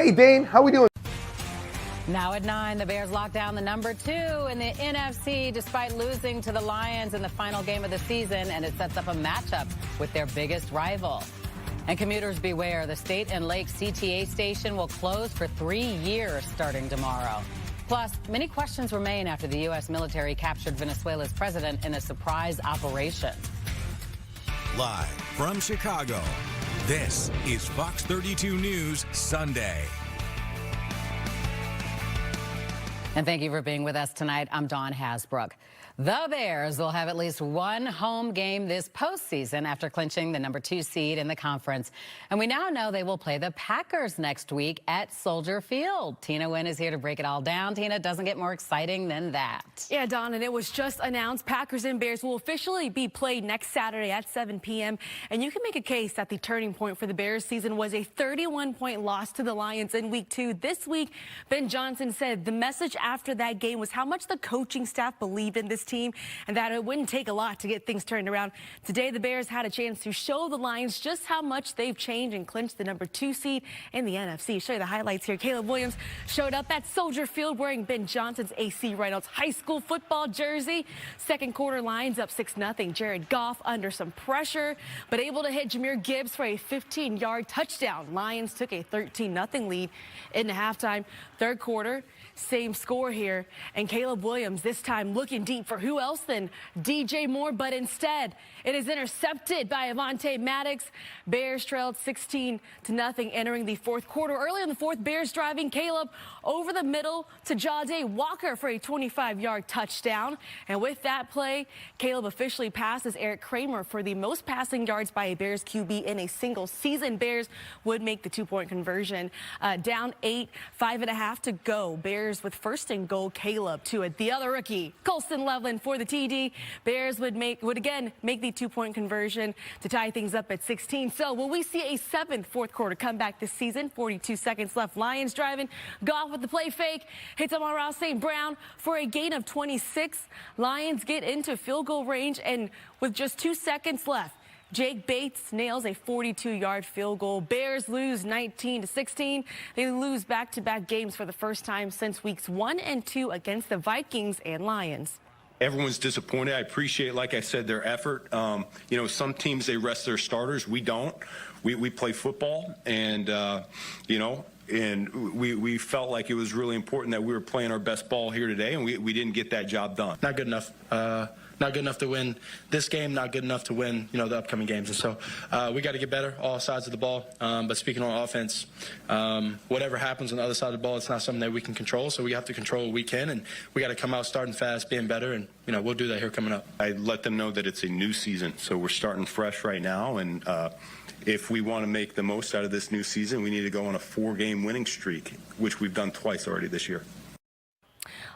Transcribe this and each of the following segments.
Hey, Dane, how we doing? Now at 9, the Bears lock down the number 2 in the NFC despite losing to the Lions in the final game of the season, and it sets up a matchup with their biggest rival. And commuters beware, the State and Lake CTA station will close for 3 years starting tomorrow. Plus, many questions remain after the U.S. military captured Venezuela's president in a surprise operation. Live from Chicago, this is Fox 32 News Sunday. And thank you for being with us tonight. I'm Dawn Hasbrook. The Bears will have at least one home game this postseason after clinching the number 2 seed in the conference. And we now know they will play the Packers next week at Soldier Field. Tina Nguyen is here to break it all down. Tina, it doesn't get more exciting than that. Yeah, Dawn, and it was just announced Packers and Bears will officially be played next Saturday at 7 p.m. And you can make a case that the turning point for the Bears season was a 31-point loss to the Lions in Week 2. This week, Ben Johnson said the message after that game was how much the coaching staff believed in this team and that it wouldn't take a lot to get things turned around. Today, the Bears had a chance to show the Lions just how much they've changed and clinched the number 2 seed in the NFC. Show you the highlights here. Caleb Williams showed up at Soldier Field wearing Ben Johnson's AC Reynolds high school football jersey. Second quarter, Lions up 6-0. Jared Goff under some pressure, but able to hit Jahmyr Gibbs for a 15-yard touchdown. Lions took a 13-0 lead into halftime. Third quarter, same score here, and Caleb Williams this time looking deep for who else than DJ Moore, but instead it is intercepted by Avonte Maddox. Bears trailed 16-0 entering the fourth quarter. Early in the fourth, Bears driving Caleb over the middle to Ja'Day Walker for a 25-yard touchdown. And with that play, Caleb officially passes Eric Kramer for the most passing yards by a Bears QB in a single season. Bears would make the 2-point conversion. Down 8, 5.5 to go. Bears with first and goal. Caleb to it. The other rookie, Colston Loveland for the TD. Bears would again make the 2-point conversion to tie things up at 16. So will we see a 7th fourth quarter comeback this season? 42 seconds left. Lions driving. Goff with the play fake. Hits Amon-Ra St. Brown for a gain of 26. Lions get into field goal range, and with just 2 seconds left, Jake Bates nails a 42-yard field goal. Bears lose 19-16. They lose back-to-back games for the first time since weeks 1 and 2 against the Vikings and Lions. Everyone's disappointed. I appreciate, like I said, their effort. You know, some teams, they rest their starters. We don't. We play football, and, you know, and we felt like it was really important that we were playing our best ball here today, and we didn't get that job done. Not good enough. Not good enough to win this game, not good enough to win, you know, the upcoming games. And so we got to get better, all sides of the ball. But speaking on offense, whatever happens on the other side of the ball, it's not something that we can control. So we have to control what we can, and we got to come out starting fast, being better, and, you know, we'll do that here coming up. I let them know that it's a new season, so we're starting fresh right now, and if we want to make the most out of this new season, we need to go on a 4-game winning streak, which we've done twice already this year.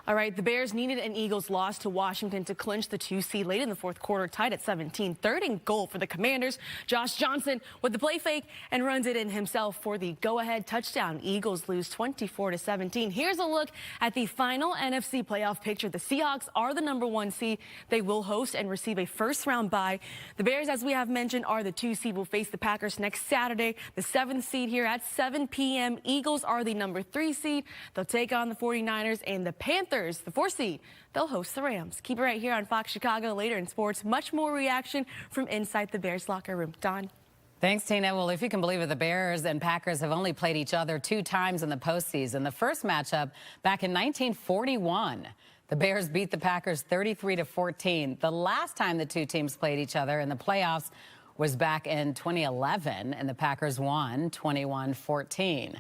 All right, the Bears needed an Eagles loss to Washington to clinch the 2 seed late in the fourth quarter, tied at 17. Third and goal for the Commanders. Josh Johnson with the play fake and runs it in himself for the go-ahead touchdown. Eagles lose 24-17. Here's a look at the final NFC playoff picture. The Seahawks are the number 1 seed. They will host and receive a first-round bye. The Bears, as we have mentioned, are the 2 seed. Will face the Packers next Saturday. The 7th seed here at 7 p.m. Eagles are the number 3 seed. They'll take on the 49ers, and the Panthers, the 4 seed, they'll host the Rams. Keep it right here on Fox Chicago. Later in sports, much more reaction from inside the Bears locker room. Dawn. Thanks, Tina. Well, if you can believe it, the Bears and Packers have only played each other 2 times in the postseason. The first matchup back in 1941. The Bears beat the Packers 33-14. The last time the 2 teams played each other in the playoffs was back in 2011, and the Packers won 21-14.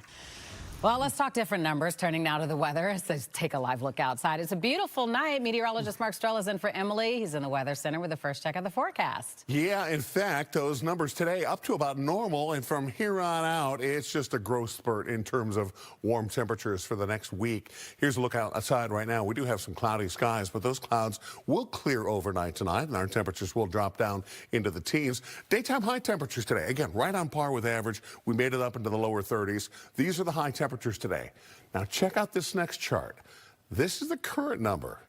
Well, let's talk different numbers. Turning now to the weather. Let's take a live look outside. It's a beautiful night. Meteorologist Mark Strell is in for Emily. He's in the Weather Center with the first check of the forecast. Yeah, in fact, those numbers today up to about normal, and from here on out, it's just a growth spurt in terms of warm temperatures for the next week. Here's a look outside right now. We do have some cloudy skies, but those clouds will clear overnight tonight, and our temperatures will drop down into the teens. Daytime high temperatures today, again, right on par with average. We made it up into the lower 30s. These are the high temperatures today. Now check out this next chart. This is the current number.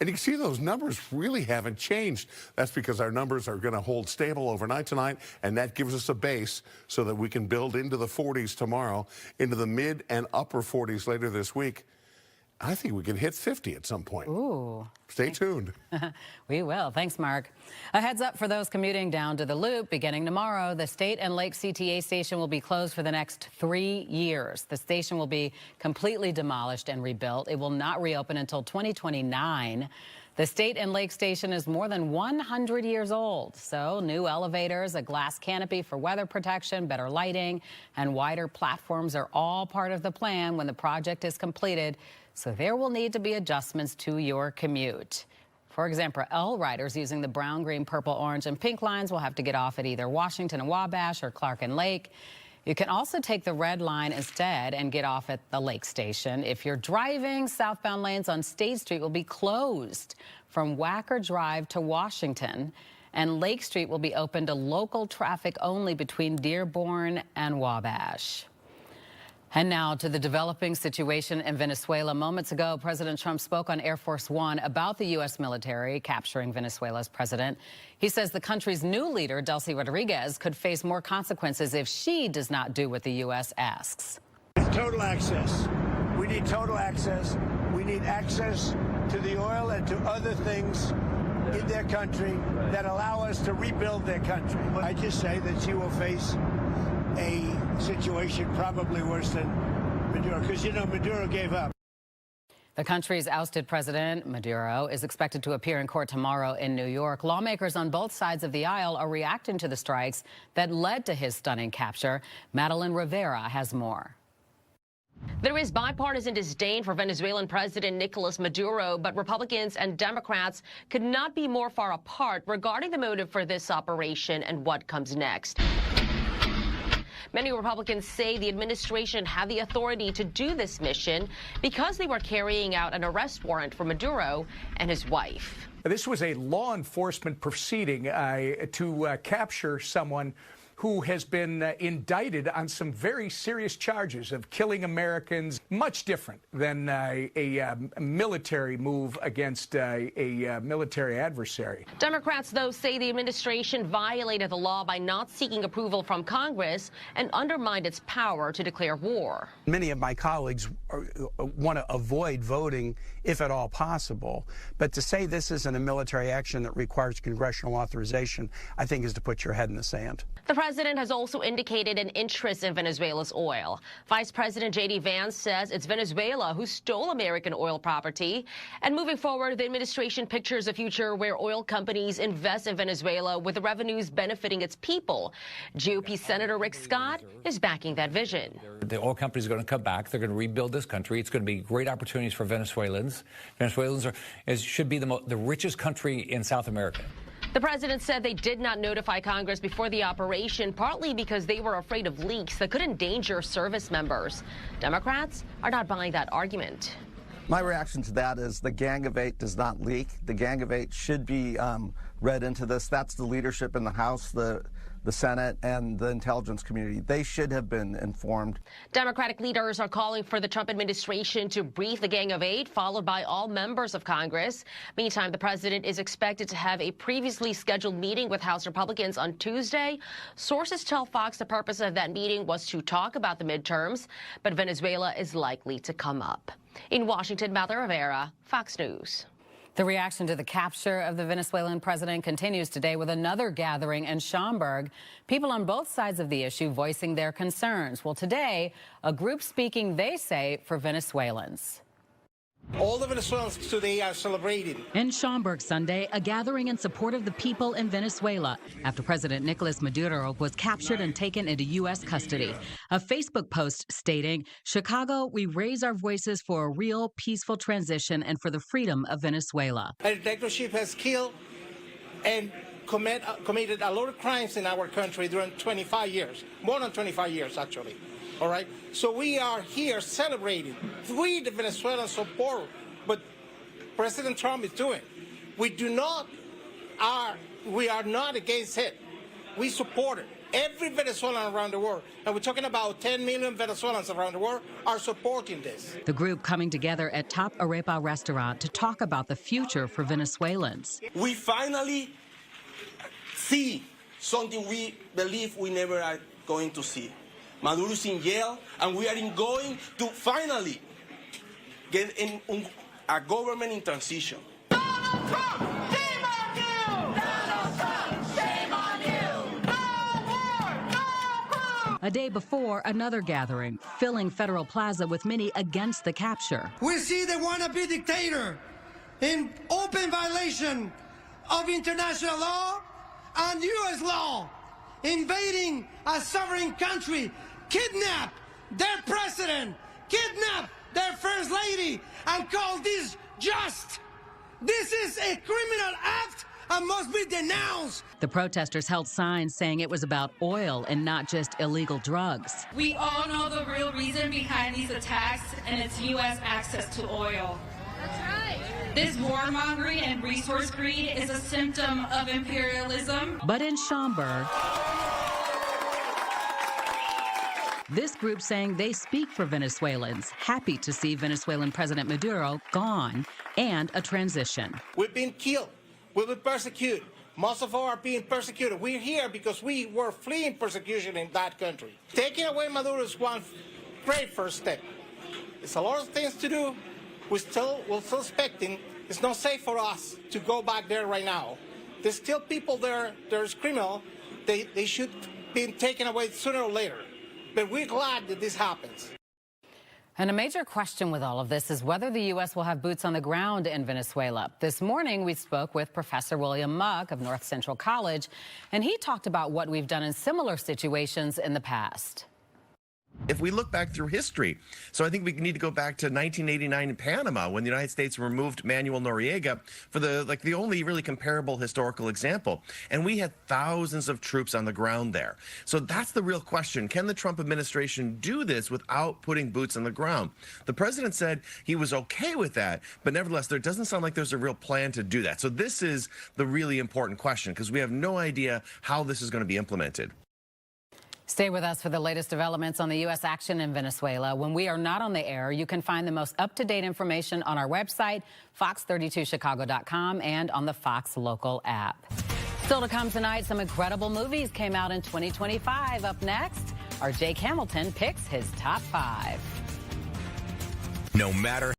And you can see those numbers really haven't changed. That's because our numbers are going to hold stable overnight tonight, and that gives us a base so that we can build into the 40s tomorrow, into the mid and upper 40s later this week. I think we can hit 50 at some point. Ooh. Stay tuned. We will. Thanks, Mark. A heads up for those commuting down to the Loop. Beginning tomorrow, the State and Lake CTA station will be closed for the next 3 years. The station will be completely demolished and rebuilt. It will not reopen until 2029. The State and Lake Station is more than 100 years old, so new elevators, a glass canopy for weather protection, better lighting, and wider platforms are all part of the plan when the project is completed, so there will need to be adjustments to your commute. For example, L riders using the brown, green, purple, orange, and pink lines will have to get off at either Washington and Wabash or Clark and Lake. You can also take the red line instead and get off at the Lake Station. If you're driving, southbound lanes on State Street will be closed from Wacker Drive to Washington, and Lake Street will be open to local traffic only between Dearborn and Wabash. And now to the developing situation in Venezuela. Moments ago, President Trump spoke on Air Force One about the U.S. military capturing Venezuela's president. He says the country's new leader, Delcy Rodriguez, could face more consequences if she does not do what the U.S. asks. Total access. We need total access. We need access to the oil and to other things in their country that allow us to rebuild their country. I just say that she will face a situation probably worse than Maduro, because, you know, Maduro gave up. The country's ousted president, Maduro, is expected to appear in court tomorrow in New York. Lawmakers on both sides of the aisle are reacting to the strikes that led to his stunning capture. Madeline Rivera has more. There is bipartisan disdain for Venezuelan President Nicolas Maduro, but Republicans and Democrats could not be more far apart regarding the motive for this operation and what comes next. Many Republicans say the administration had the authority to do this mission because they were carrying out an arrest warrant for Maduro and his wife. This was a law enforcement proceeding to capture someone who has been indicted on some very serious charges of killing Americans, much different than a military move against a military adversary. Democrats, though, say the administration violated the law by not seeking approval from Congress and undermined its power to declare war. Many of my colleagues want to avoid voting if at all possible, but to say this isn't a military action that requires congressional authorization, I think is to put your head in the sand. The president has also indicated an interest in Venezuela's oil. Vice President J.D. Vance says it's Venezuela who stole American oil property. And moving forward, the administration pictures a future where oil companies invest in Venezuela with the revenues benefiting its people. GOP Senator Rick Scott is backing that vision. The oil companies are going to come back. They're going to rebuild this country. It's going to be great opportunities for Venezuelans. Venezuelans should be the richest country in South America. The president said they did not notify Congress before the operation, partly because they were afraid of leaks that could endanger service members. Democrats are not buying that argument. My reaction to that is the Gang of Eight does not leak. The Gang of Eight should be read into this. That's the leadership in the House, the Senate, and the intelligence community. They should have been informed. Democratic leaders are calling for the Trump administration to brief the Gang of Eight, followed by all members of Congress. Meantime, the president is expected to have a previously scheduled meeting with House Republicans on Tuesday. Sources tell Fox the purpose of that meeting was to talk about the midterms, but Venezuela is likely to come up. In Washington, Madeline Rivera, Fox News. The reaction to the capture of the Venezuelan president continues today with another gathering in Schaumburg. People on both sides of the issue voicing their concerns. Well, today, a group speaking, they say, for Venezuelans. All the Venezuelans today are celebrating. In Schaumburg Sunday, a gathering in support of the people in Venezuela after President Nicolas Maduro was captured and taken into U.S. custody. A Facebook post stating, "Chicago, we raise our voices for a real, peaceful transition and for the freedom of Venezuela." A dictatorship has killed and committed a lot of crimes in our country during 25 years, more than 25 years, actually. All right, so we are here celebrating. We, the Venezuelans, support what President Trump is doing. We are not against it. we supported every Venezuelan around the world, and we're talking about 10 million Venezuelans around the world are supporting this. The group coming together at Top Arepa restaurant to talk about the future for Venezuelans. We finally see something we believe we never are going to see. Maduro's in jail, and we are going to finally get in a government in transition. Donald Trump, shame on you! Donald Trump, shame on you! No war, no proof! A day before, another gathering, filling Federal Plaza with many against the capture. We see the wannabe dictator in open violation of international law and U.S. law, invading a sovereign country, kidnap their president, kidnap their first lady, and call this just. This is a criminal act and must be denounced. The protesters held signs saying it was about oil and not just illegal drugs. We all know the real reason behind these attacks, and it's U.S. access to oil. That's right. This warmongering and resource greed is a symptom of imperialism. But in Schaumburg, this group saying they speak for Venezuelans, happy to see Venezuelan President Maduro gone and a transition. We've been killed. We've been persecuted. Most of all are being persecuted. We're here because we were fleeing persecution in that country. Taking away Maduro is one great first step. It's a lot of things to do. We're still expecting. It's not safe for us to go back there right now. There's still people there. There's criminal. They should be taken away sooner or later. But we're glad that this happens. And a major question with all of this is whether the U.S. will have boots on the ground in Venezuela. This morning, we spoke with Professor William Muck of North Central College, and he talked about what we've done in similar situations in the past. If we look back through history, so I think we need to go back to 1989 in Panama when the United States removed Manuel Noriega for the only really comparable historical example. And we had thousands of troops on the ground there. So that's the real question. Can the Trump administration do this without putting boots on the ground? The president said he was okay with that, but nevertheless, there doesn't sound like there's a real plan to do that. So this is the really important question because we have no idea how this is going to be implemented. Stay with us for the latest developments on the U.S. action in Venezuela. When we are not on the air, you can find the most up-to-date information on our website, fox32chicago.com, and on the Fox Local app. Still to come tonight, some incredible movies came out in 2025. Up next, our Jake Hamilton picks his top 5. No matter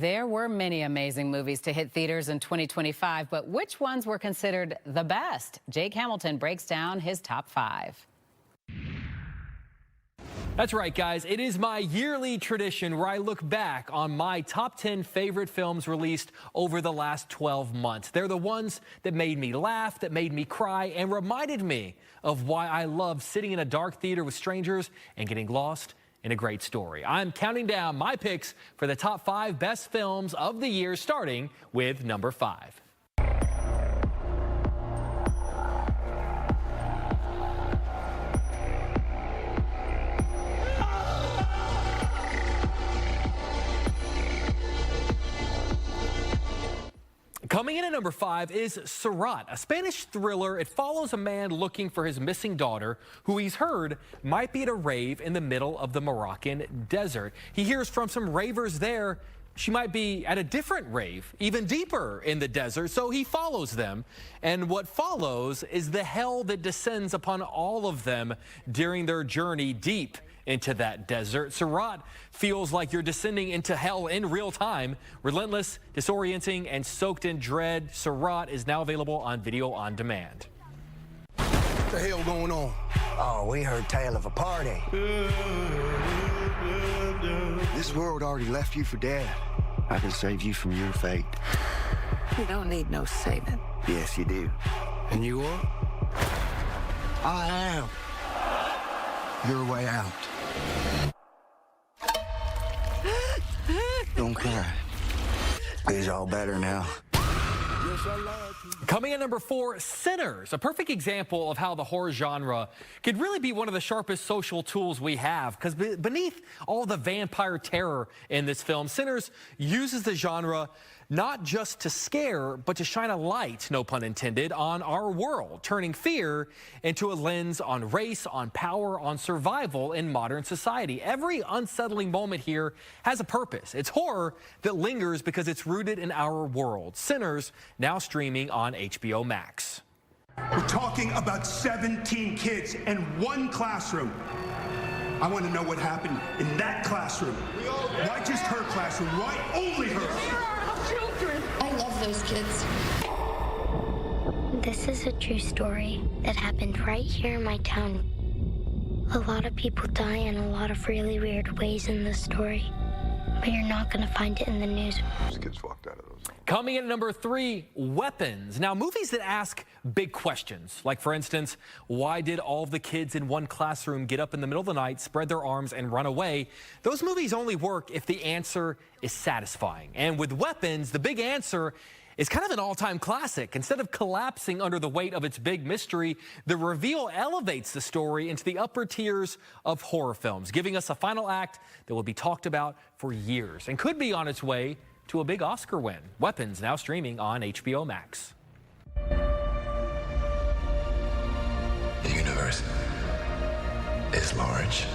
There were many amazing movies to hit theaters in 2025, but which ones were considered the best? Jake Hamilton breaks down his top 5. That's right, guys. It is my yearly tradition where I look back on my top 10 favorite films released over the last 12 months. They're the ones that made me laugh, that made me cry, and reminded me of why I love sitting in a dark theater with strangers and getting lost in a great story. I'm counting down my picks for the top 5 best films of the year, starting with number 5. Coming in at number 5 is Surat, a Spanish thriller. It follows a man looking for his missing daughter, who he's heard might be at a rave in the middle of the Moroccan desert. He hears from some ravers there she might be at a different rave, even deeper in the desert, so he follows them. And what follows is the hell that descends upon all of them during their journey deep into that desert. Surat feels like you're descending into hell in real time. Relentless, disorienting, and soaked in dread, Surat is now available on video on demand. What the hell going on? Oh, we heard tale of a party. This world already left you for dead. I can save you from your fate. You don't need no saving. Yes, you do. And you are? I am. Your way out. Don't cry. It's all better now. Coming at number 4, Sinners, a perfect example of how the horror genre could really be one of the sharpest social tools we have, because beneath all the vampire terror in this film, Sinners uses the genre not just to scare, but to shine a light, no pun intended, on our world, turning fear into a lens on race, on power, on survival in modern society. Every unsettling moment here has a purpose. It's horror that lingers because it's rooted in our world. Sinners, now streaming on HBO Max. We're talking about 17 kids in one classroom. I want to know what happened in that classroom. Why just her classroom? Why only her? I love those kids. This is a true story that happened right here in my town. A lot of people die in a lot of really weird ways in this story, but you're not going to find it in the news. Those kids walked out of those. Coming in at number 3, Weapons. Now, movies that ask big questions, like, for instance, why did all of the kids in one classroom get up in the middle of the night, spread their arms, and run away? Those movies only work if the answer is satisfying. And with Weapons, the big answer is kind of an all-time classic. Instead of collapsing under the weight of its big mystery, the reveal elevates the story into the upper tiers of horror films, giving us a final act that will be talked about for years and could be on its way to a big Oscar win. Weapons, now streaming on HBO Max. The universe is large.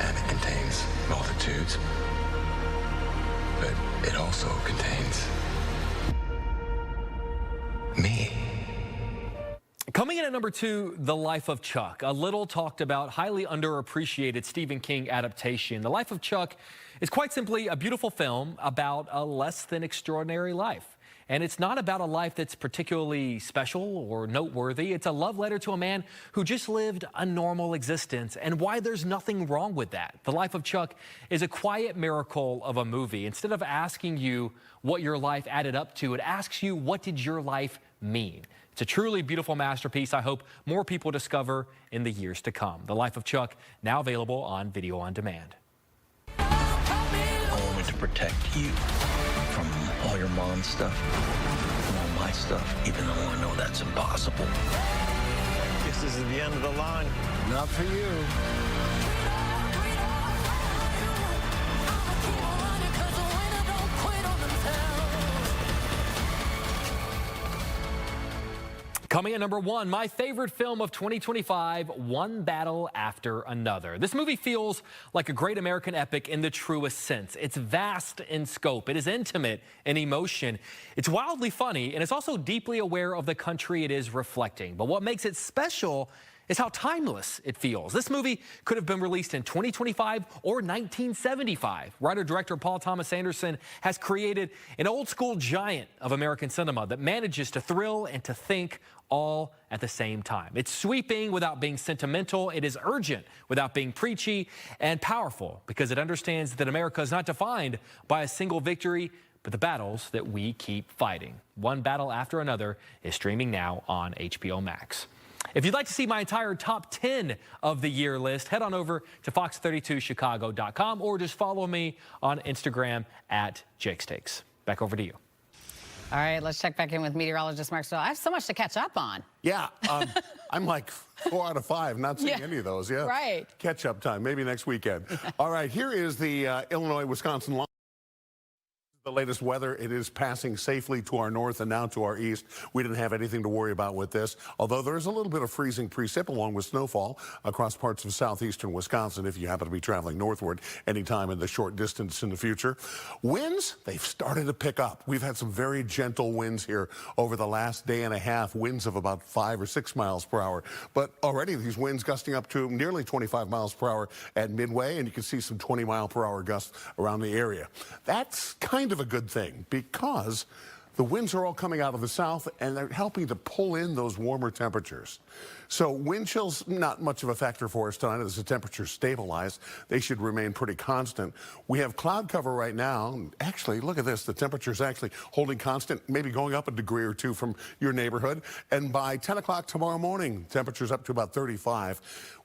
And it contains multitudes. But it also contains me. Coming in at number 2, The Life of Chuck, a little talked about, highly underappreciated Stephen King adaptation. The Life of Chuck is quite simply a beautiful film about a less than extraordinary life. And it's not about a life that's particularly special or noteworthy. It's a love letter to a man who just lived a normal existence, and why there's nothing wrong with that. The Life of Chuck is a quiet miracle of a movie. Instead of asking you what your life added up to, it asks you, what did your life mean? It's a truly beautiful masterpiece I hope more people discover in the years to come. The Life of Chuck, now available on video on demand. I wanted to protect you from all your mom's stuff, from all my stuff, even though I know that's impossible. This is the end of the line. Not for you. Coming at number 1, my favorite film of 2025, One Battle After Another. This movie feels like a great American epic in the truest sense. It's vast in scope. It is intimate in emotion. It's wildly funny, and it's also deeply aware of the country it is reflecting. But what makes it special is how timeless it feels. This movie could have been released in 2025 or 1975. Writer-director Paul Thomas Anderson has created an old-school giant of American cinema that manages to thrill and to think all at the same time. It's sweeping without being sentimental. It is urgent without being preachy, and powerful because it understands that America is not defined by a single victory, but the battles that we keep fighting. One battle after another is streaming now on HBO Max. If you'd like to see my entire top 10 of the year list, head on over to fox32chicago.com or just follow me on Instagram at Jake Stakes. Back over to you. All right, let's check back in with meteorologist Mark Stoll. I have so much to catch up on. Yeah, I'm like 4 out of 5, not seeing any of those. Yeah, right. Catch up time, maybe next weekend. All right, here is the Illinois-Wisconsin line. The latest weather, it is passing safely to our north and now to our east. We didn't have anything to worry about with this, although there is a little bit of freezing precip along with snowfall across parts of southeastern Wisconsin if you happen to be traveling northward anytime in the short distance in the future. Winds, they've started to pick up. We've had some very gentle winds here over the last day and a half, winds of about 5 or 6 miles per hour. But already these winds gusting up to nearly 25 miles per hour at Midway, and you can see some 20-mile-per-hour gusts around the area. That's kind of a good thing because the winds are all coming out of the south and they're helping to pull in those warmer temperatures. So wind chills, not much of a factor for us tonight as the temperatures stabilize. They should remain pretty constant. We have cloud cover right now. Actually, look at this. The temperature's actually holding constant, maybe going up a degree or two from your neighborhood. And by 10 o'clock tomorrow morning, temperatures up to about 35.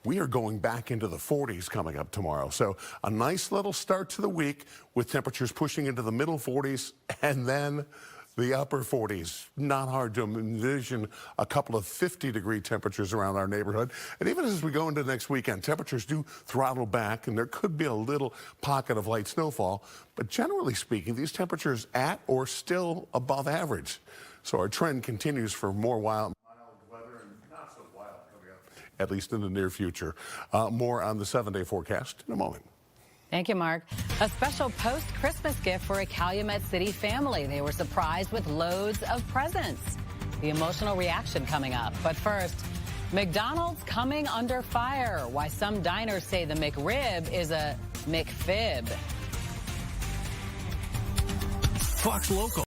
We are going back into the 40s coming up tomorrow. So a nice little start to the week with temperatures pushing into the middle 40s and then the upper 40s. Not hard to envision a couple of 50-degree temperatures around our neighborhood. And even as we go into next weekend, temperatures do throttle back, and there could be a little pocket of light snowfall. But generally speaking, these temperatures at or still above average. So our trend continues for more mild weather and not so wild coming up, at least in the near future. More on the 7-day forecast in a moment. Thank you, Mark. A special post-Christmas gift for a Calumet City family. They were surprised with loads of presents. The emotional reaction coming up. But first, McDonald's coming under fire. Why some diners say the McRib is a McFib. Fox Local.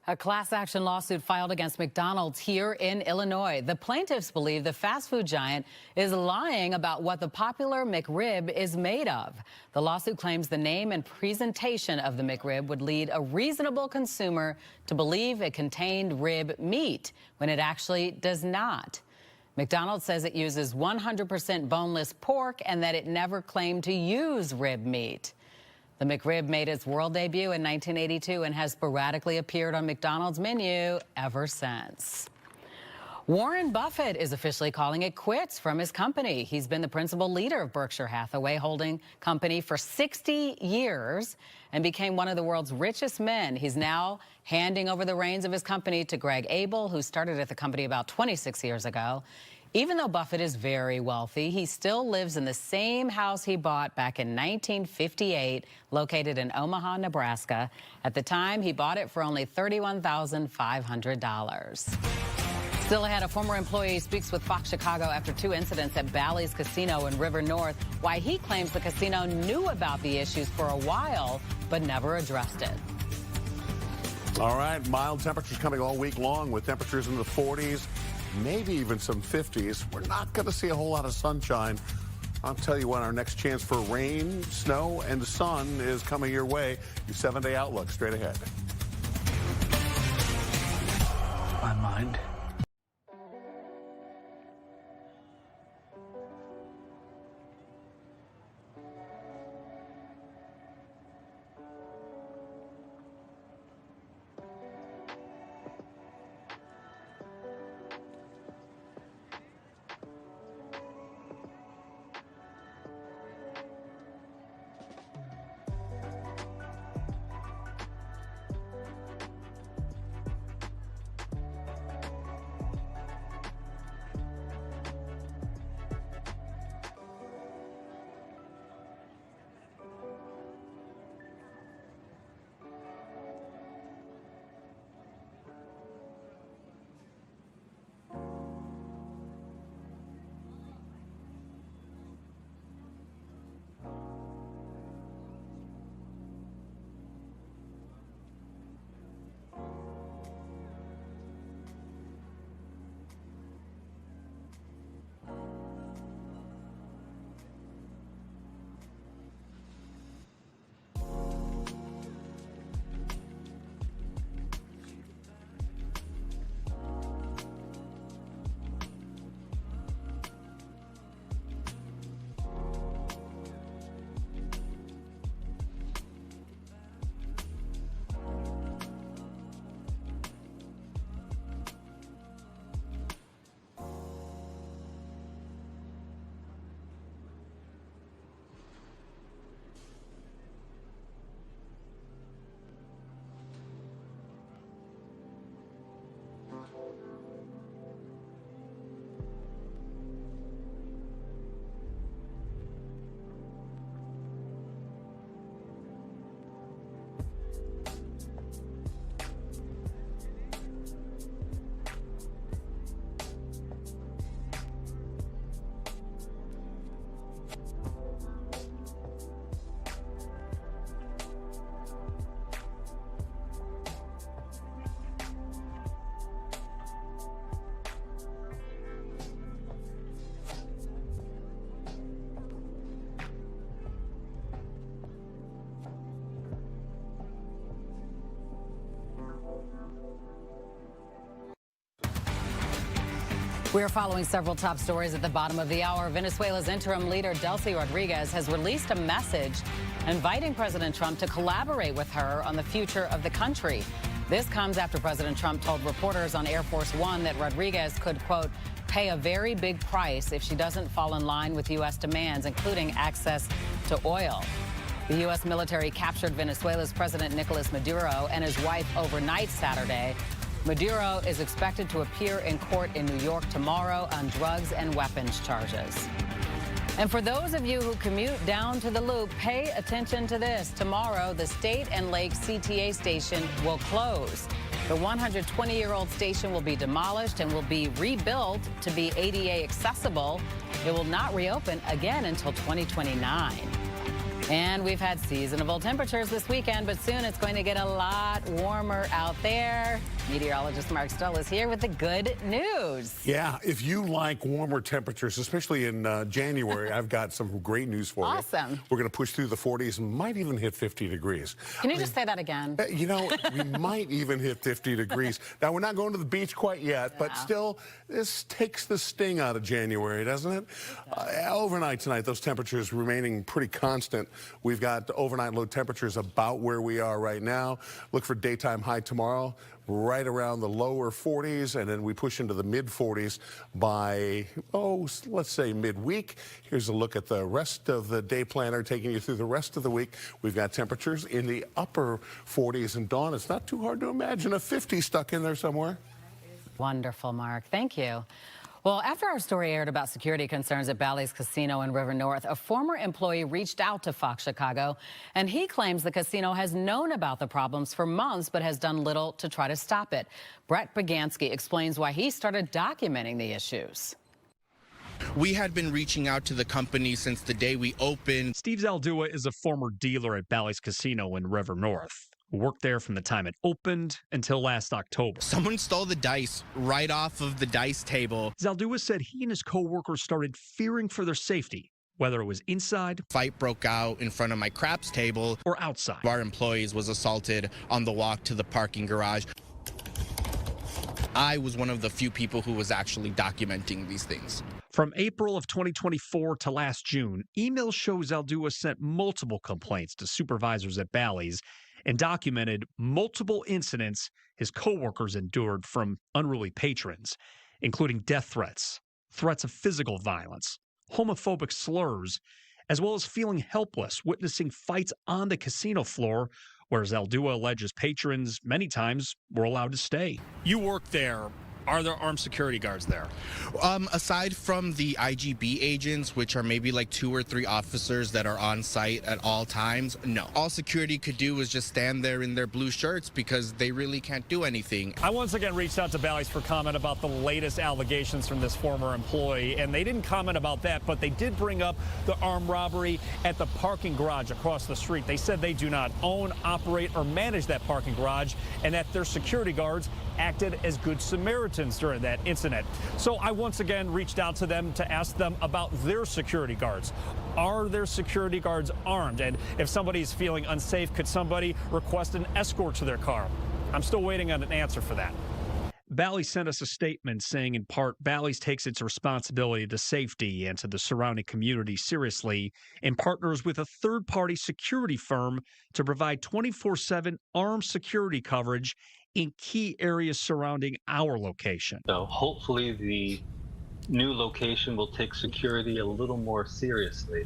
A class action lawsuit filed against McDonald's here in Illinois. The plaintiffs believe the fast food giant is lying about what the popular McRib is made of. The lawsuit claims the name and presentation of the McRib would lead a reasonable consumer to believe it contained rib meat when it actually does not. McDonald's says it uses 100% boneless pork and that it never claimed to use rib meat. The McRib made its world debut in 1982 and has sporadically appeared on McDonald's menu ever since. Warren Buffett is officially calling it quits from his company. He's been the principal leader of Berkshire Hathaway Holding Company for 60 years and became one of the world's richest men. He's now handing over the reins of his company to Greg Abel, who started at the company about 26 years ago. Even though Buffett is very wealthy, he still lives in the same house he bought back in 1958, located in Omaha, Nebraska. At the time, he bought it for only $31,500. Still ahead, a former employee speaks with Fox Chicago after two incidents at Bally's Casino in River North, why he claims the casino knew about the issues for a while, but never addressed it. All right, mild temperatures coming all week long with temperatures in the 40s. Maybe even some 50s. We're not going to see a whole lot of sunshine. I'll tell you when our next chance for rain, snow, and sun is coming your way. Your 7-day outlook straight ahead. My mind. We are following several top stories at the bottom of the hour. Venezuela's interim leader, Delcy Rodriguez, has released a message inviting President Trump to collaborate with her on the future of the country. This comes after President Trump told reporters on Air Force One that Rodriguez could, quote, pay a very big price if she doesn't fall in line with U.S. demands, including access to oil. The U.S. military captured Venezuela's President Nicolas Maduro and his wife overnight Saturday. Maduro is expected to appear in court in New York tomorrow on drugs and weapons charges. And for those of you who commute down to the Loop, pay attention to this. Tomorrow, the State and Lake CTA station will close. The 120-year-old station will be demolished and will be rebuilt to be ADA accessible. It will not reopen again until 2029. And we've had seasonable temperatures this weekend, but soon it's going to get a lot warmer out there. Meteorologist Mark Stoll is here with the good news. Yeah, if you like warmer temperatures, especially in January, I've got some great news for you. Awesome. We're going to push through the 40s and might even hit 50 degrees. Can you just say that again? You know, we might even hit 50 degrees. Now, we're not going to the beach quite yet, but still, this takes the sting out of January, doesn't it? Overnight tonight, those temperatures remaining pretty constant. We've got overnight low temperatures about where we are right now. Look for daytime high tomorrow, right around the lower 40s, and then we push into the mid 40s by, let's say midweek. Here's a look at the rest of the day planner taking you through the rest of the week. We've got temperatures in the upper 40s, and Dawn, it's not too hard to imagine a 50 stuck in there somewhere. Wonderful, Mark. Thank you. Well, after our story aired about security concerns at Bally's Casino in River North, a former employee reached out to Fox Chicago, and he claims the casino has known about the problems for months but has done little to try to stop it. Brett Bagansky explains why he started documenting the issues. We had been reaching out to the company since the day we opened. Steve Zaldua is a former dealer at Bally's Casino in River North, who worked there from the time it opened until last October. Someone stole the dice right off of the dice table. Zaldua said he and his co-workers started fearing for their safety, whether it was inside. Fight broke out in front of my craps table. Or outside. Our employees was assaulted on the walk to the parking garage. I was one of the few people who was actually documenting these things. From April of 2024 to last June, emails show Zaldua sent multiple complaints to supervisors at Bally's and documented multiple incidents his coworkers endured from unruly patrons, including death threats, threats of physical violence, homophobic slurs, as well as feeling helpless witnessing fights on the casino floor where Zaldua alleges patrons many times were allowed to stay. You work there. Are there armed security guards there? Aside from the IGB agents, which are maybe like 2 or 3 officers that are on site at all times, no. All security could do is just stand there in their blue shirts because they really can't do anything. I once again reached out to Bally's for comment about the latest allegations from this former employee, and they didn't comment about that, but they did bring up the armed robbery at the parking garage across the street. They said they do not own, operate, or manage that parking garage, and that their security guards acted as good Samaritans during that incident. So I once again reached out to them to ask them about their security guards. Are their security guards armed? And if somebody is feeling unsafe, could somebody request an escort to their car? I'm still waiting on an answer for that. Bally's sent us a statement saying, in part, Bally's takes its responsibility to safety and to the surrounding community seriously and partners with a third-party security firm to provide 24/7 armed security coverage in key areas surrounding our location. So hopefully the new location will take security a little more seriously.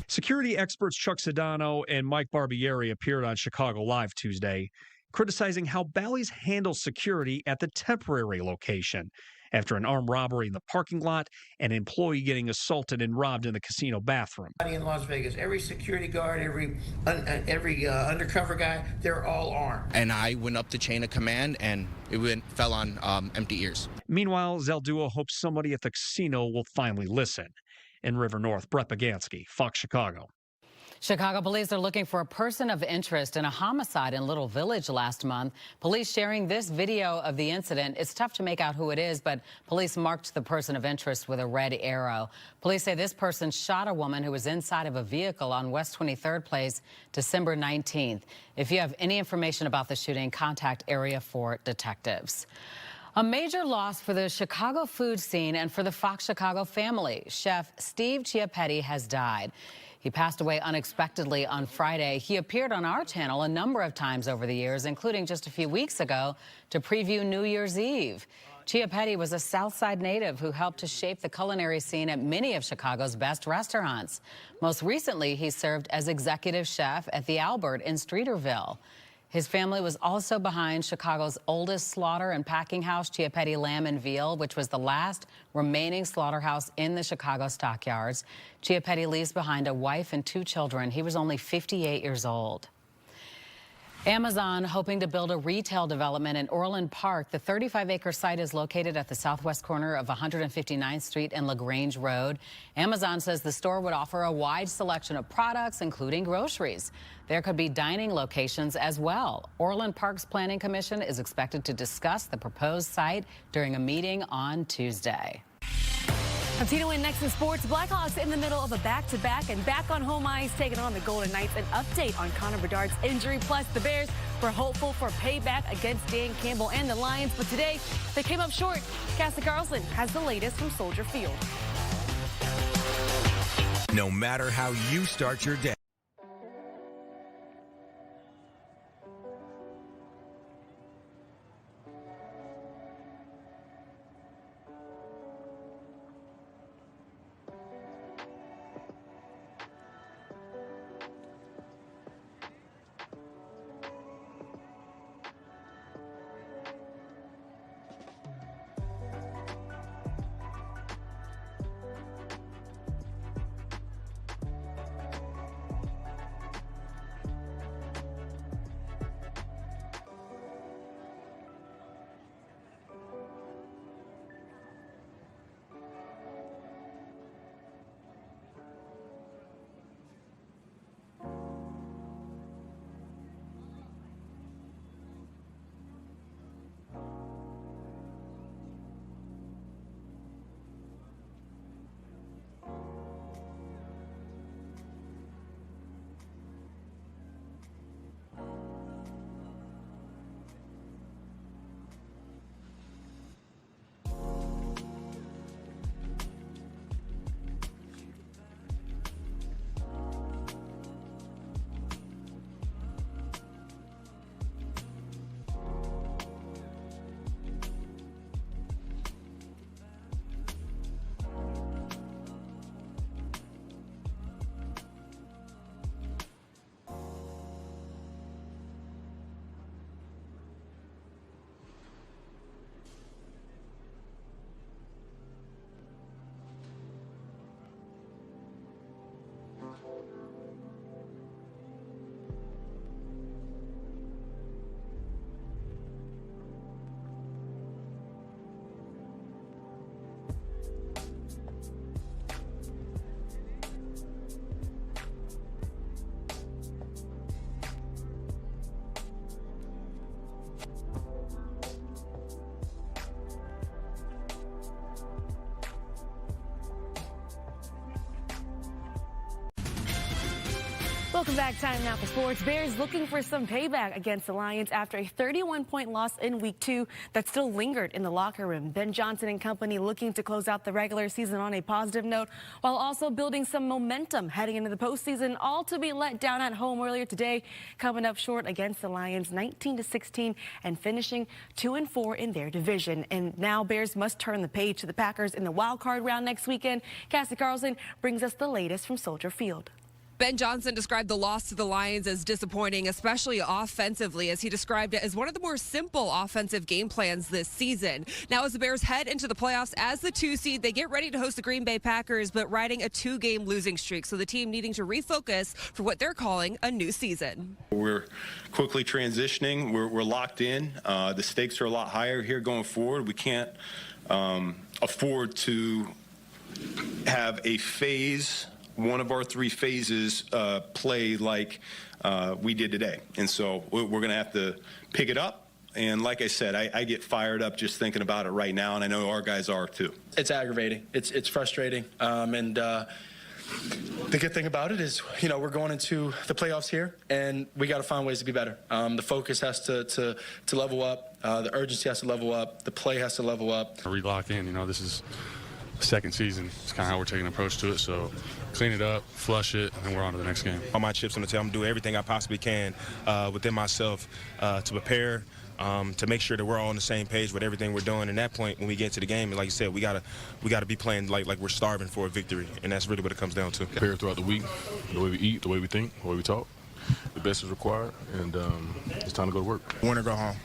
Security experts Chuck Sedano and Mike Barbieri appeared on Chicago Live Tuesday, criticizing how Bally's handles security at the temporary location after an armed robbery in the parking lot and an employee getting assaulted and robbed in the casino bathroom. In Las Vegas, every security guard, every undercover guy, they're all armed. And I went up the chain of command and it fell on empty ears. Meanwhile, Zaldua hopes somebody at the casino will finally listen. In River North, Brett Bagansky, Fox Chicago. Chicago police are looking for a person of interest in a homicide in Little Village last month. Police sharing this video of the incident. It's tough to make out who it is, but police marked the person of interest with a red arrow. Police say this person shot a woman who was inside of a vehicle on West 23rd Place December 19th. If you have any information about the shooting, contact Area 4 detectives. A major loss for the Chicago food scene and for the Fox Chicago family. Chef Steve Chiappetti has died. He passed away unexpectedly on Friday. He appeared on our channel a number of times over the years, including just a few weeks ago to preview New Year's Eve. Chiappetti was a Southside native who helped to shape the culinary scene at many of Chicago's best restaurants. Most recently, he served as executive chef at the Albert in Streeterville. His family was also behind Chicago's oldest slaughter and packing house, Chiappetti Lamb and Veal, which was the last remaining slaughterhouse in the Chicago stockyards. Chiappetti leaves behind a wife and 2 children. He was only 58 years old. Amazon hoping to build a retail development in Orland Park. The 35-acre site is located at the southwest corner of 159th Street and LaGrange Road. Amazon says the store would offer a wide selection of products, including groceries. There could be dining locations as well. Orland Park's Planning Commission is expected to discuss the proposed site during a meeting on Tuesday. I'm Tina Wynn. Next in sports, Blackhawks in the middle of a back-to-back and back on home ice taking on the Golden Knights. An update on Connor Bedard's injury, plus the Bears were hopeful for payback against Dan Campbell and the Lions, but today they came up short. Cassie Carlson has the latest from Soldier Field. No matter how you start your day. Welcome back. Time now for sports. Bears looking for some payback against the Lions after a 31-point loss in week 2 that still lingered in the locker room. Ben Johnson and company looking to close out the regular season on a positive note while also building some momentum heading into the postseason, all to be let down at home earlier today, coming up short against the Lions 19-16 and finishing 2-4 in their division. And now Bears must turn the page to the Packers in the wild card round next weekend. Cassie Carlson brings us the latest from Soldier Field. Ben Johnson described the loss to the Lions as disappointing, especially offensively, as he described it as one of the more simple offensive game plans this season. Now, as the Bears head into the playoffs as the 2 seed, they get ready to host the Green Bay Packers, but riding a 2-game losing streak. So the team needing to refocus for what they're calling a new season. We're quickly transitioning. We're locked in. The stakes are a lot higher here going forward. We can't afford to have a phase, one of our 3 phases, play like we did today. And so we're going to have to pick it up. And like I said, I get fired up just thinking about it right now, and I know our guys are too. It's aggravating. It's frustrating. And the good thing about it is, you know, we're going into the playoffs here, and we got to find ways to be better. The focus has to level up. The urgency has to level up. The play has to level up. Relock in. You know, this is second season. It's kind of how we're taking an approach to it. So clean it up, flush it, and then we're on to the next game. All my chips on the table. I'm doing everything I possibly can within myself to prepare, to make sure that we're all on the same page with everything we're doing. And that point, when we get to the game, like you said, we gotta be playing like we're starving for a victory, and that's really what it comes down to. Prepare throughout the week, the way we eat, the way we think, the way we talk. The best is required, and it's time to go to work. Win or go home.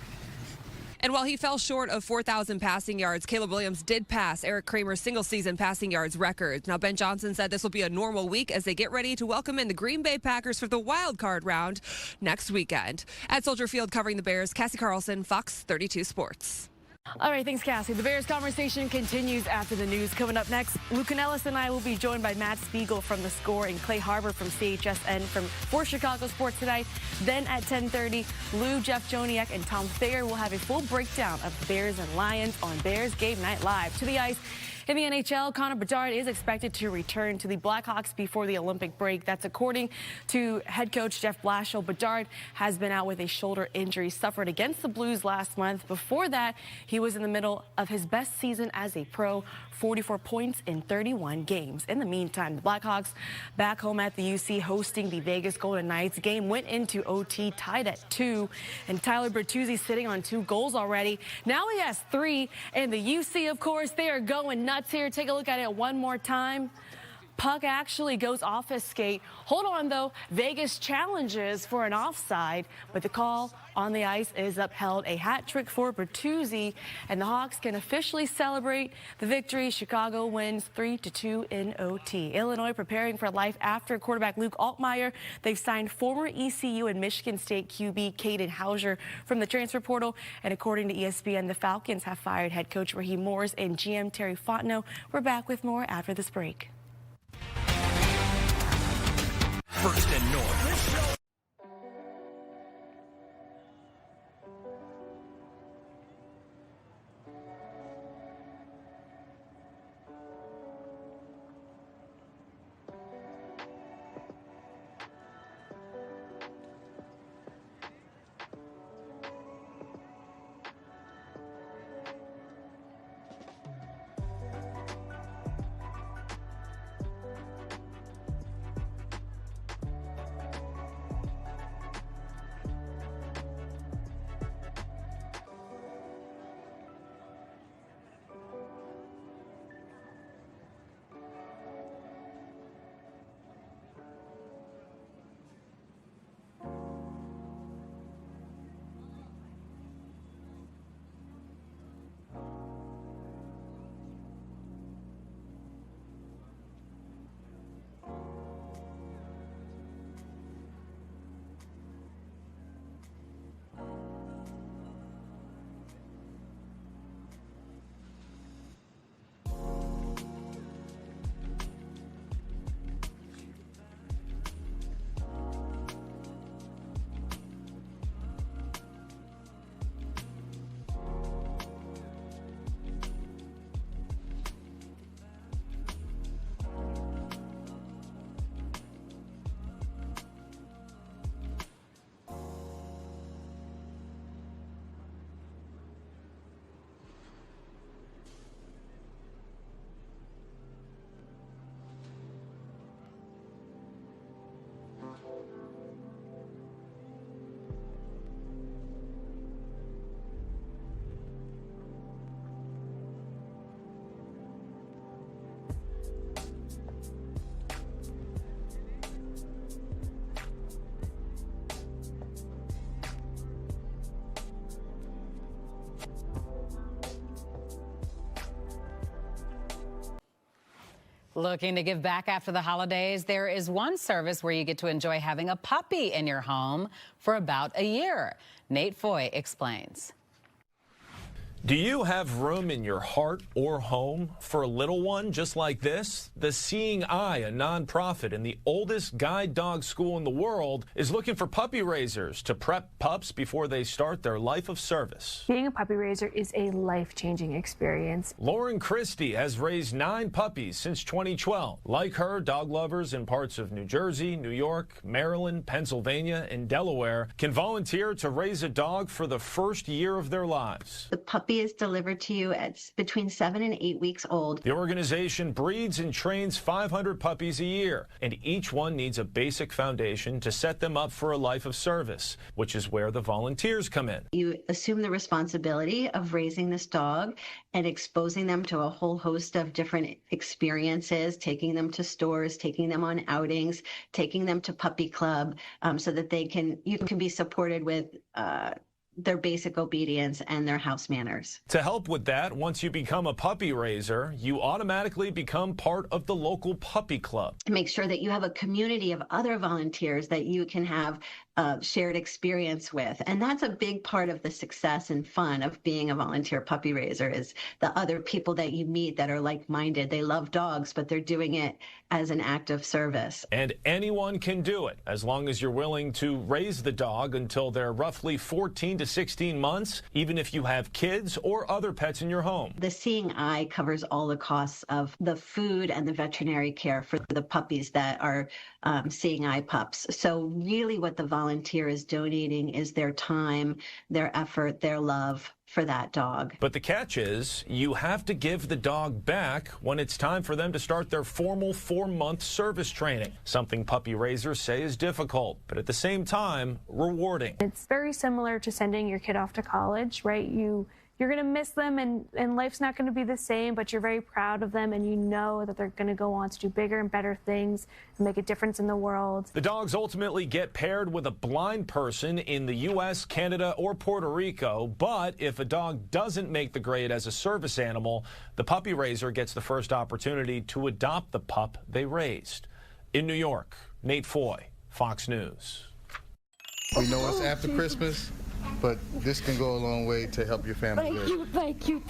And while he fell short of 4,000 passing yards, Caleb Williams did pass Eric Kramer's single-season passing yards record. Now, Ben Johnson said this will be a normal week as they get ready to welcome in the Green Bay Packers for the wild card round next weekend. At Soldier Field covering the Bears, Cassie Carlson, Fox 32 Sports. All right, thanks, Cassie. The Bears conversation continues after the news. Coming up next, Lou Canellis and I will be joined by Matt Spiegel from The Score and Clay Harbor from CHSN for Chicago Sports Tonight. Then at 10:30, Lou, Jeff Joniak, and Tom Thayer will have a full breakdown of the Bears and Lions on Bears Game Night Live. To the ice. In the NHL, Connor Bedard is expected to return to the Blackhawks before the Olympic break. That's according to head coach Jeff Blashill. Bedard has been out with a shoulder injury suffered against the Blues last month. Before that, he was in the middle of his best season as a pro, 44 points in 31 games. In the meantime, the Blackhawks back home at the UC hosting the Vegas Golden Knights. Game went into OT tied at 2, and Tyler Bertuzzi sitting on 2 goals already. Now he has 3, and the UC, of course, they are going nuts here. Take a look at it one more time. Puck actually goes off his skate. Hold on, though. Vegas challenges for an offside, but the call on the ice is upheld. A hat trick for Bertuzzi, and the Hawks can officially celebrate the victory. Chicago wins 3-2 in OT. Illinois preparing for life after quarterback Luke Altmaier. They've signed former ECU and Michigan State QB Caden Hauser from the transfer portal, and according to ESPN, the Falcons have fired head coach Raheem Morris and GM Terry Fontenot. We're back with more after this break. First and North. Looking to give back after the holidays? There is one service where you get to enjoy having a puppy in your home for about a year. Nate Foy explains. Do you have room in your heart or home for a little one just like this? The Seeing Eye, a nonprofit and the oldest guide dog school in the world, is looking for puppy raisers to prep pups before they start their life of service. Being a puppy raiser is a life-changing experience. Lauren Christie has raised 9 puppies since 2012. Like her, dog lovers in parts of New Jersey, New York, Maryland, Pennsylvania, and Delaware can volunteer to raise a dog for the first year of their lives. The puppy is delivered to you at between 7 and 8 weeks old. The organization breeds and trains 500 puppies a year, and each one needs a basic foundation to set them up for a life of service, which is where the volunteers come in. You assume the responsibility of raising this dog and exposing them to a whole host of different experiences, taking them to stores, taking them on outings, taking them to puppy club, so that you can be supported with their basic obedience and their house manners. To help with that, once you become a puppy raiser, you automatically become part of the local puppy club. Make sure that you have a community of other volunteers that you can have shared experience with. And that's a big part of the success and fun of being a volunteer puppy raiser, is the other people that you meet that are like-minded. They love dogs, but they're doing it as an act of service. And anyone can do it, as long as you're willing to raise the dog until they're roughly 14 to 16 months, even if you have kids or other pets in your home. The Seeing Eye covers all the costs of the food and the veterinary care for the puppies that are Seeing Eye pups. So really what the volunteer is donating is their time, their effort, their love for that dog. But the catch is, you have to give the dog back when it's time for them to start their formal 4-month service training, something puppy raisers say is difficult, but at the same time, rewarding. It's very similar to sending your kid off to college, right? You're going to miss them, and life's not going to be the same, but you're very proud of them, and you know that they're going to go on to do bigger and better things and make a difference in the world. The dogs ultimately get paired with a blind person in the U.S., Canada, or Puerto Rico, but if a dog doesn't make the grade as a service animal, the puppy raiser gets the first opportunity to adopt the pup they raised. In New York, Nate Foy, Fox News. We know it's after Christmas, but this can go a long way to help your family. Thank you.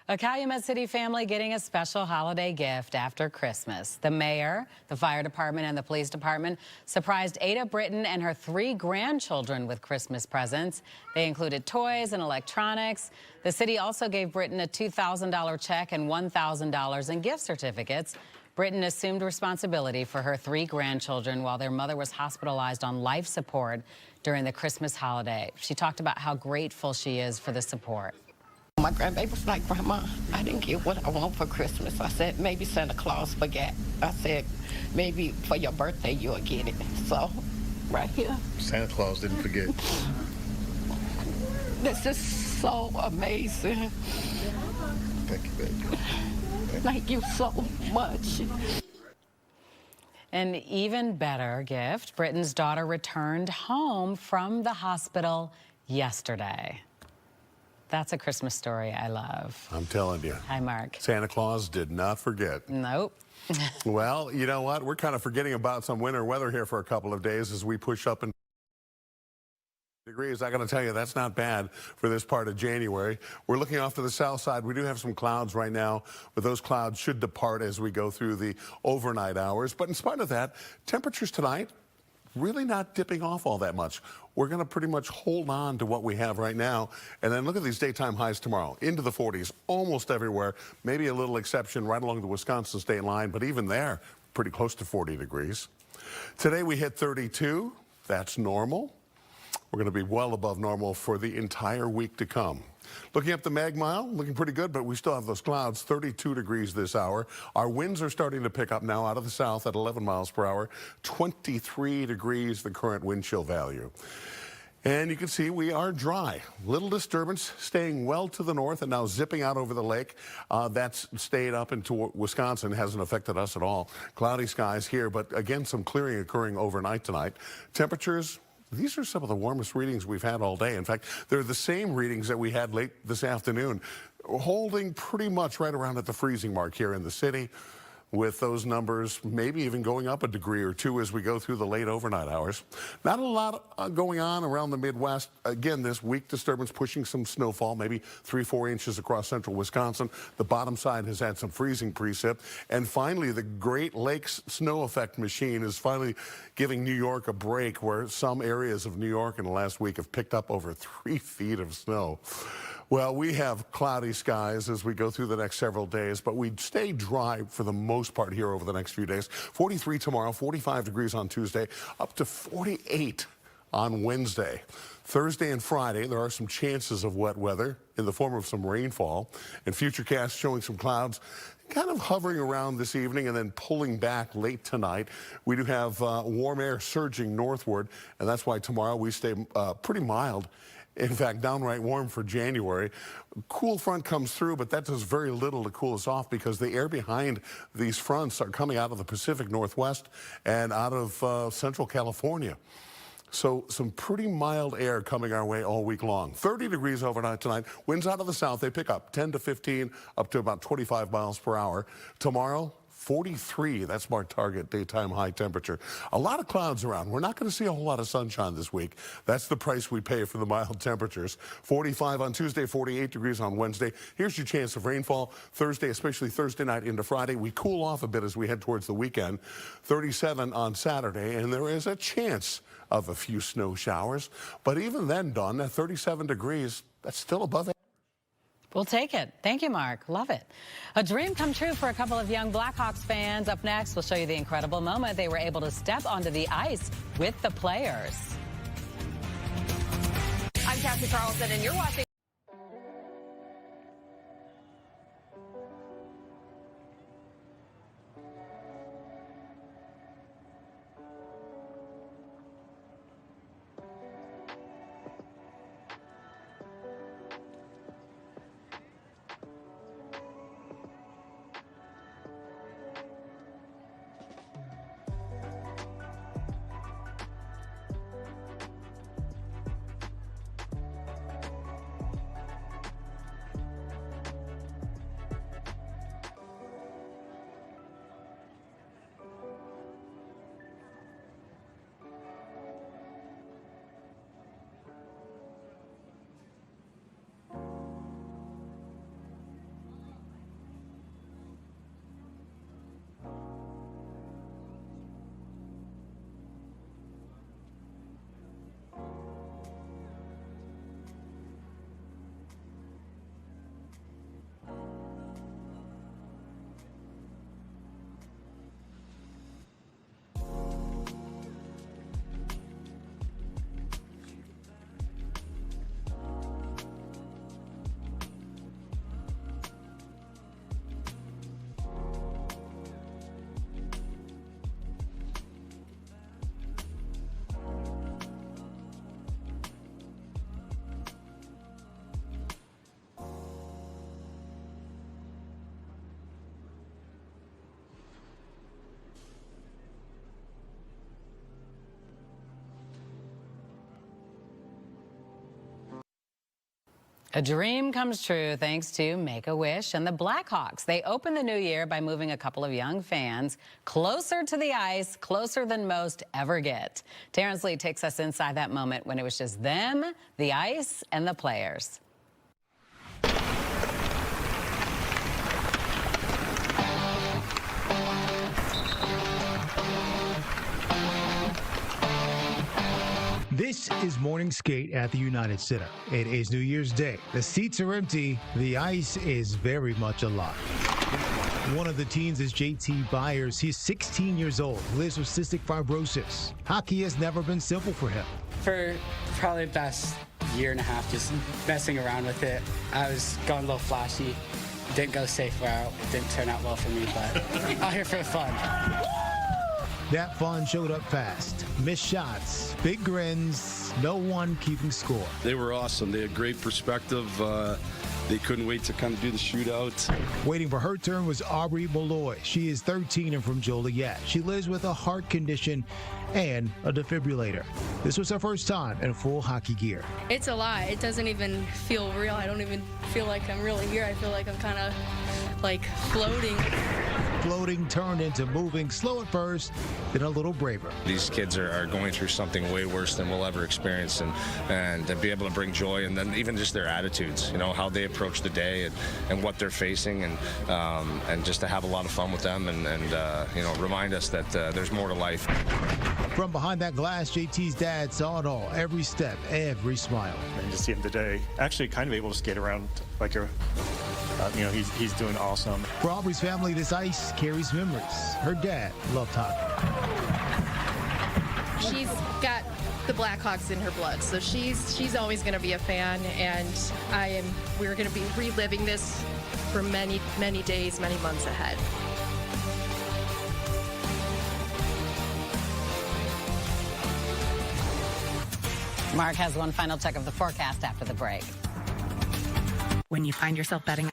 A Calumet City family getting a special holiday gift after Christmas. The mayor, the fire department, and the police department surprised Ada Britton and her 3 grandchildren with Christmas presents. They included toys and electronics. The city also gave Britton a $2,000 check and $1,000 in gift certificates. Britton assumed responsibility for her 3 grandchildren while their mother was hospitalized on life support during the Christmas holiday. She talked about how grateful she is for the support. My grandbaby was like, Grandma, I didn't get what I want for Christmas. I said, maybe Santa Claus forgot. I said, maybe for your birthday you'll get it. So, right here. Santa Claus didn't forget. This is so amazing. Thank you, baby. Thank you so much. An even better gift, Britton's daughter returned home from the hospital yesterday. That's a Christmas story I love. I'm telling you. Hi, Mark. Santa Claus did not forget. Nope. Well, you know what? We're kind of forgetting about some winter weather here for a couple of days as we push up in degrees. I got to tell you, that's not bad for this part of January. We're looking off to the south side. We do have some clouds right now, but those clouds should depart as we go through the overnight hours. But in spite of that, temperatures tonight really not dipping off all that much. We're going to pretty much hold on to what we have right now. And then look at these daytime highs tomorrow, into the 40s almost everywhere. Maybe a little exception right along the Wisconsin state line, but even there, pretty close to 40 degrees. Today we hit 32. That's normal. We're going to be well above normal for the entire week to come. Looking up the Mag Mile, looking pretty good, but we still have those clouds, 32 degrees this hour. Our winds are starting to pick up now out of the south at 11 miles per hour, 23 degrees the current wind chill value. And you can see we are dry. Little disturbance staying well to the north and now zipping out over the lake. That's stayed up into Wisconsin, hasn't affected us at all. Cloudy skies here, but again, some clearing occurring overnight tonight. Temperatures, these are some of the warmest readings we've had all day. In fact, they're the same readings that we had late this afternoon, holding pretty much right around at the freezing mark here in the city, with those numbers maybe even going up a degree or 2 as we go through the late overnight hours. Not a lot going on around the Midwest. Again, this weak disturbance pushing some snowfall, maybe 3-4 inches across central Wisconsin. The bottom side has had some freezing precip. And finally, the Great Lakes snow effect machine is finally giving New York a break, where some areas of New York in the last week have picked up over 3 feet of snow. Well, we have cloudy skies as we go through the next several days, but we stay dry for the most part here over the next few days. 43 tomorrow, 45 degrees on Tuesday, up to 48 on Wednesday. Thursday and Friday, there are some chances of wet weather in the form of some rainfall, and Futurecast showing some clouds kind of hovering around this evening and then pulling back late tonight. We do have warm air surging northward, and that's why tomorrow we stay pretty mild. In fact, downright warm for January. Cool front comes through, but that does very little to cool us off because the air behind these fronts are coming out of the Pacific Northwest and out of central California. So some pretty mild air coming our way all week long. 30 degrees overnight tonight. Winds out of the south, they pick up 10 to 15, up to about 25 miles per hour. Tomorrow, 43, that's our target daytime high temperature. A lot of clouds around. We're not going to see a whole lot of sunshine this week. That's the price we pay for the mild temperatures. 45 on Tuesday, 48 degrees on Wednesday. Here's your chance of rainfall. Thursday, especially Thursday night into Friday. We cool off a bit as we head towards the weekend. 37 on Saturday, and there is a chance of a few snow showers. But even then, Dawn, at 37 degrees, that's still above average. We'll take it. Thank you, Mark. Love it. A dream come true for a couple of young Blackhawks fans. Up next, we'll show you the incredible moment they were able to step onto the ice with the players. I'm Cassie Carlson, and you're watching. A dream comes true thanks to Make-A-Wish and the Blackhawks. They open the new year by moving a couple of young fans closer to the ice, closer than most ever get. Terrence Lee takes us inside that moment when it was just them, the ice, and the players. This is morning skate at the United Center. It is New Year's Day. The seats are empty. The ice is very much alive. One of the teens is JT Byers. He's 16 years old, lives with cystic fibrosis. Hockey has never been simple for him. For probably the past year and a half, just messing around with it. I was going a little flashy. Didn't go safe route. It didn't turn out well for me, but out here for the fun. That fun showed up fast. Missed shots, big grins, no one keeping score. They were awesome. They had great perspective. They couldn't wait to kind of do the shootout. Waiting for her turn was Aubrey Malloy. She is 13 and from Joliet. She lives with a heart condition and a defibrillator. This was her first time in full hockey gear. It's a lot. It doesn't even feel real. I don't even feel like I'm really here. I feel like I'm kind of like floating. Floating turned into moving, slow at first, then a little braver. These kids are going through something way worse than we'll ever experience, and to be able to bring joy, and then even just their attitudes, you know, how they approach the day and what they're facing, and just to have a lot of fun with them, and you know, remind us that there's more to life. From behind that glass, JT's dad saw it all, every step, every smile. And to see him today, actually kind of able to skate around like a, you know, he's doing awesome. For Aubrey's family, this ice carries memories. Her dad loved hockey. She's got the Blackhawks in her blood, so she's always going to be a fan, and we're going to be reliving this for many, many days, many months ahead. Mark has one final check of the forecast after the break. When you find yourself betting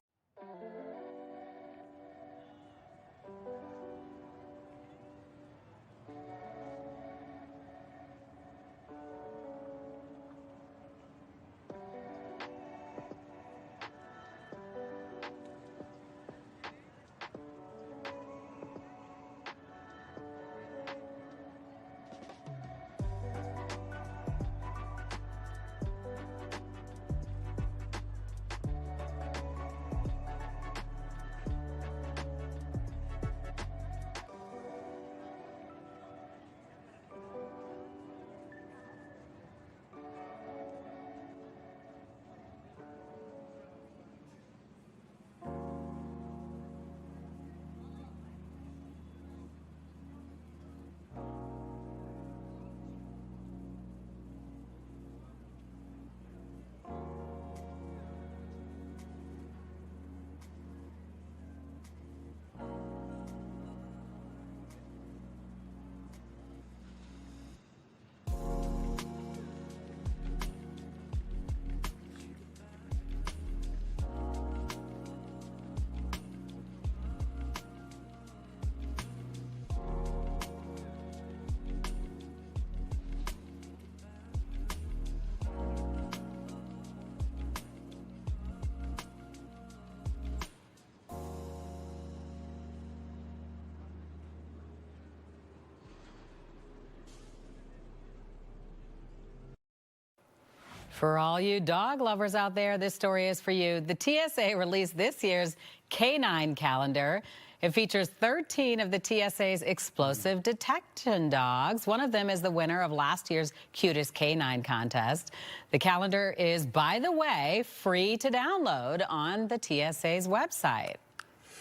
For all you dog lovers out there, this story is for you. The TSA released this year's Canine Calendar. It features 13 of the TSA's explosive detection dogs. One of them is the winner of last year's Cutest Canine contest. The calendar is, by the way, free to download on the TSA's website.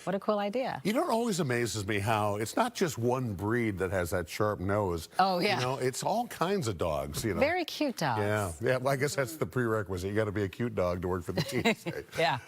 What a cool idea. You know, it always amazes me how it's not just one breed that has that sharp nose. Oh, yeah. You know, it's all kinds of dogs, you know. Very cute dogs. Yeah, well, I guess that's the prerequisite. You got to be a cute dog to work for the TSA. Yeah.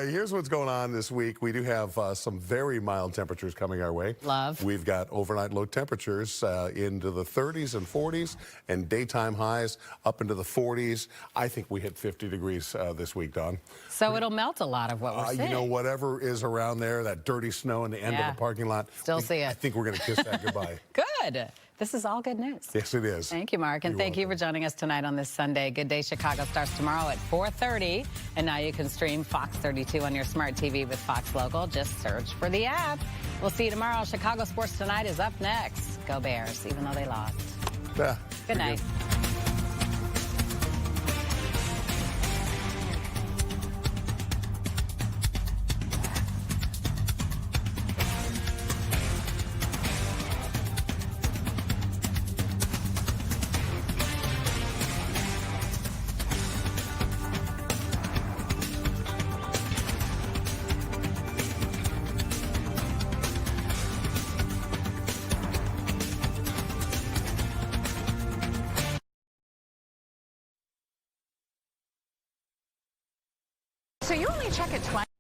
Here's what's going on this week. We do have some very mild temperatures coming our way. Love. We've got overnight low temperatures into the 30s and 40s, and daytime highs up into the 40s. I think we hit 50 degrees this week, Dawn. So it'll melt a lot of what we're seeing. You know, whatever is around there, that dirty snow in the end of the parking lot. Still see it. I think we're going to kiss that goodbye. Good. This is all good news. Yes, it is. Thank you, Mark. And thank you for joining us tonight on this Sunday. Good Day Chicago starts tomorrow at 4:30. And now you can stream Fox 32 on your smart TV with Fox Local. Just search for the app. We'll see you tomorrow. Chicago Sports Tonight is up next. Go Bears, even though they lost. Yeah, good night. So you only check it twice.